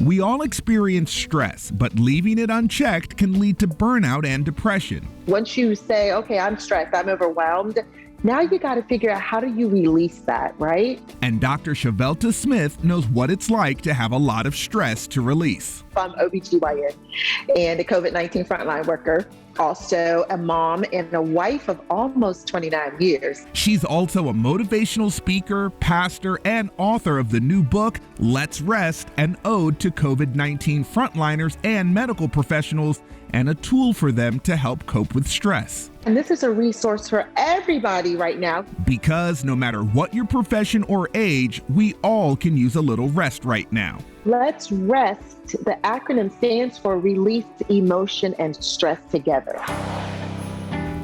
We all experience stress, but leaving it unchecked can lead to burnout and depression. Once you say, okay, I'm stressed, I'm overwhelmed, now you got to figure out how do you release that, right? And Dr. Chevelta Smith knows what it's like to have a lot of stress to release. I'm OBGYN and a COVID-19 frontline worker, also a mom and a wife of almost 29 years. She's also a motivational speaker, pastor, and author of the new book, Let's Rest, an ode to COVID-19 frontliners and medical professionals, and a tool for them to help cope with stress. And this is a resource for everybody right now. Because no matter what your profession or age, we all can use a little rest right now. Let's Rest, the acronym stands for Release Emotion and Stress Together.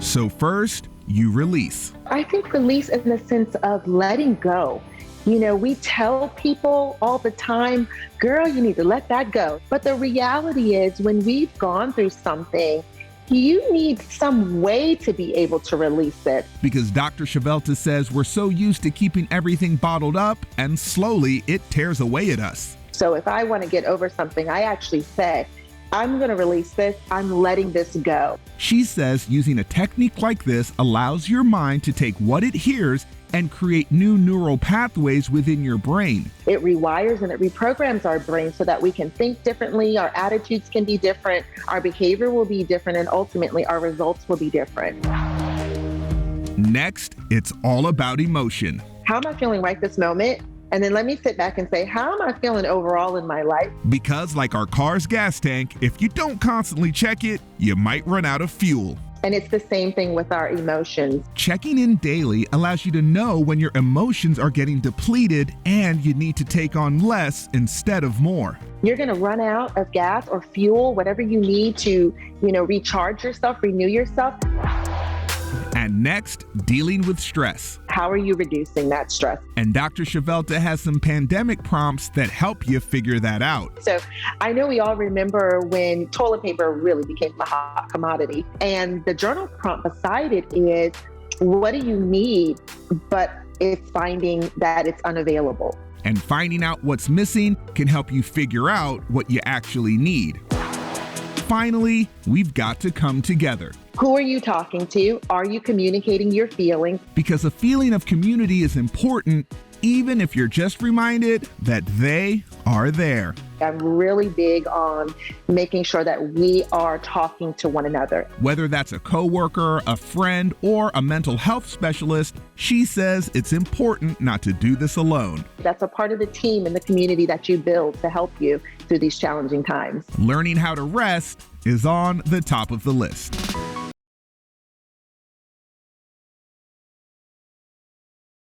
So first, you release. I think release in the sense of letting go. You know, we tell people all the time, girl, you need to let that go. But the reality is when we've gone through something, you need some way to be able to release it. Because Dr. Chevelta says we're so used to keeping everything bottled up, and slowly it tears away at us. So if I want to get over something, I actually say, I'm going to release this. I'm letting this go. She says using a technique like this allows your mind to take what it hears and create new neural pathways within your brain. It rewires and it reprograms our brain so that we can think differently, our attitudes can be different, our behavior will be different, and ultimately our results will be different. Next, it's all about emotion. How am I feeling right this moment? And then let me sit back and say, how am I feeling overall in my life? Because like our car's gas tank, if you don't constantly check it, you might run out of fuel. And it's the same thing with our emotions. Checking in daily allows you to know when your emotions are getting depleted and you need to take on less instead of more. You're going to run out of gas or fuel, whatever you need to, recharge yourself, renew yourself. And next, dealing with stress. How are you reducing that stress? And Dr. Chevelta has some pandemic prompts that help you figure that out. So I know we all remember when toilet paper really became a hot commodity. And the journal prompt beside it is, what do you need? But it's finding that it's unavailable. And finding out what's missing can help you figure out what you actually need. Finally, we've got to come together. Who are you talking to? Are you communicating your feelings? Because a feeling of community is important, even if you're just reminded that they are there. I'm really big on making sure that we are talking to one another. Whether that's a coworker, a friend, or a mental health specialist, she says it's important not to do this alone. That's a part of the team and the community that you build to help you through these challenging times. Learning how to rest is on the top of the list.